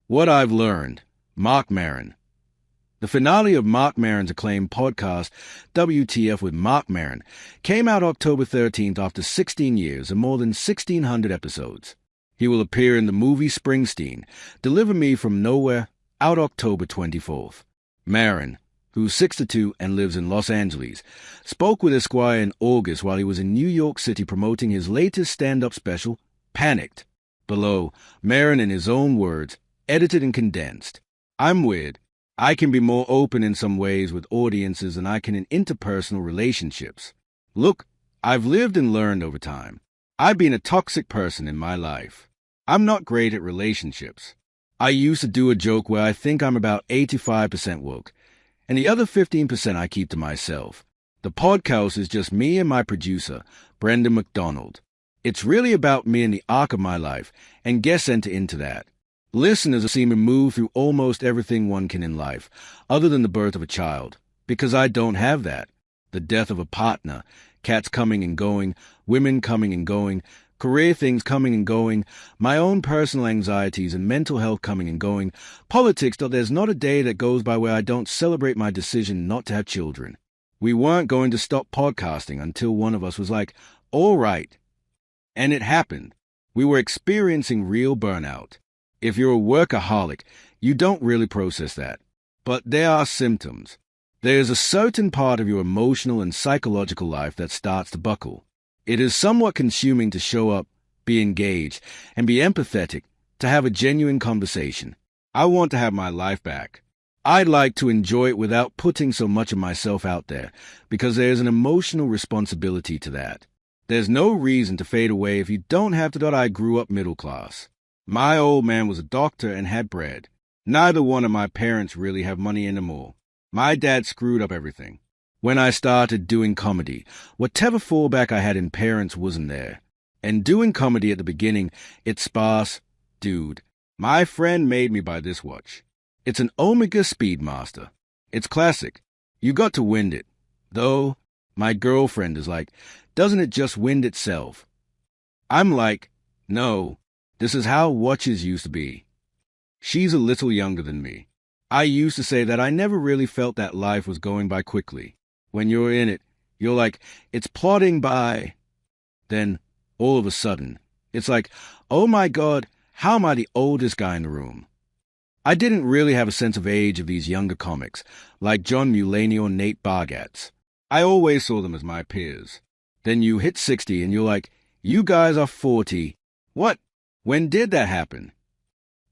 What I've Learned, Marc Maron. The finale of Marc Maron's acclaimed podcast, WTF with Marc Maron, came out October 13th after 16 years and more than 1,600 episodes. He will appear in the movie Springsteen, Deliver Me From Nowhere, out October 24th. Maron, who's 62 and lives in Los Angeles, spoke with Esquire in August while he was in New York City promoting his latest stand-up special, Panicked. Below, Maron, in his own words, edited and condensed. I'm weird. I can be more open in some ways with audiences than I can in interpersonal relationships. Look, I've lived and learned over time. I've been a toxic person in my life. I'm not great at relationships. I used to do a joke where I think I'm about 85% woke, and the other 15% I keep to myself. The podcast is just me and my producer, Brendan McDonald. It's really about me and the arc of my life, and guests enter into that. Listeners are seen to move through almost everything one can in life, other than the birth of a child, because I don't have that. The death of a partner, cats coming and going, women coming and going, career things coming and going, my own personal anxieties and mental health coming and going, politics, though there's not a day that goes by where I don't celebrate my decision not to have children. We weren't going to stop podcasting until one of us was like, all right. And it happened. We were experiencing real burnout. If you're a workaholic, you don't really process that. But there are symptoms. There's a certain part of your emotional and psychological life that starts to buckle. It is somewhat consuming to show up, be engaged, and be empathetic, to have a genuine conversation. I want to have my life back. I'd like to enjoy it without putting so much of myself out there, because there's an emotional responsibility to that. There's no reason to fade away if you don't have to. I grew up middle class. My old man was a doctor and had bread. Neither one of my parents really have money anymore. My dad screwed up everything. When I started doing comedy, whatever fallback I had in parents wasn't there. And doing comedy at the beginning, it's sparse. Dude, my friend made me buy this watch. It's an Omega Speedmaster. It's classic. You got to wind it. Though, my girlfriend is like, doesn't it just wind itself? I'm like, no. This is how watches used to be. She's a little younger than me. I used to say that I never really felt that life was going by quickly. When you're in it, you're like, it's plodding by. Then, all of a sudden, it's like, oh my God, how am I the oldest guy in the room? I didn't really have a sense of age of these younger comics, like John Mulaney or Nate Bargatze. I always saw them as my peers. Then you hit 60 and you're like, you guys are 40. What? When did that happen?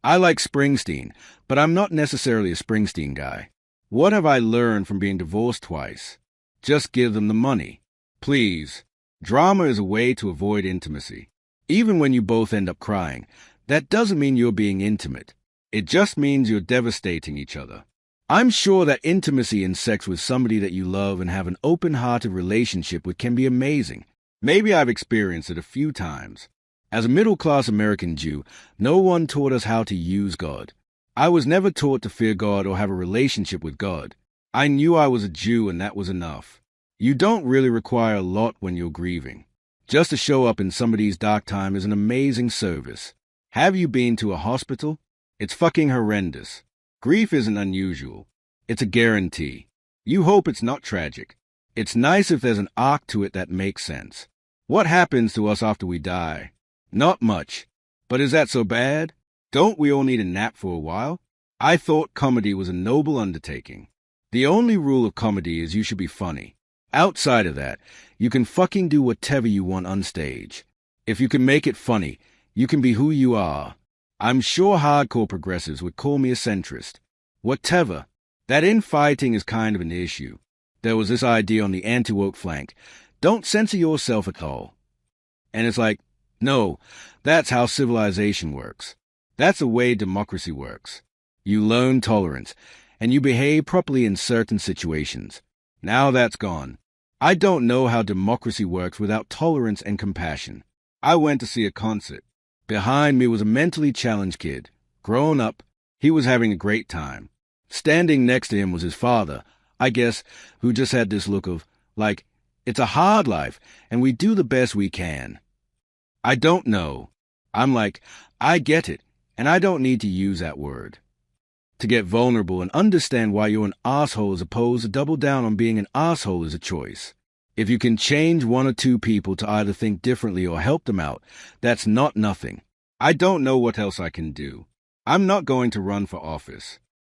I like Springsteen, but I'm not necessarily a Springsteen guy. What have I learned from being divorced twice? Just give them the money. Please. Drama is a way to avoid intimacy. Even when you both end up crying, that doesn't mean you're being intimate. It just means you're devastating each other. I'm sure that intimacy and sex with somebody that you love and have an open-hearted relationship with can be amazing. Maybe I've experienced it a few times. As a middle-class American Jew, no one taught us how to use God. I was never taught to fear God or have a relationship with God. I knew I was a Jew and that was enough. You don't really require a lot when you're grieving. Just to show up in somebody's dark time is an amazing service. Have you been to a hospital? It's fucking horrendous. Grief isn't unusual. It's a guarantee. You hope it's not tragic. It's nice if there's an arc to it that makes sense. What happens to us after we die? Not much. But is that so bad? Don't we all need a nap for a while? I thought comedy was a noble undertaking. The only rule of comedy is you should be funny. Outside of that, you can fucking do whatever you want on stage. If you can make it funny, you can be who you are. I'm sure hardcore progressives would call me a centrist. Whatever. That infighting is kind of an issue. There was this idea on the anti-woke flank. Don't censor yourself at all. And it's like, no, that's how civilization works. That's the way democracy works. You learn tolerance, and you behave properly in certain situations. Now that's gone. I don't know how democracy works without tolerance and compassion. I went to see a concert. Behind me was a mentally challenged kid. Grown up, he was having a great time. Standing next to him was his father, I guess, who just had this look of, like, it's a hard life, and we do the best we can. I don't know. I'm like, I get it. And I don't need to use that word. To get vulnerable and understand why you're an asshole as opposed to double down on being an asshole is a choice. If you can change one or two people to either think differently or help them out, that's not nothing. I don't know what else I can do. I'm not going to run for office.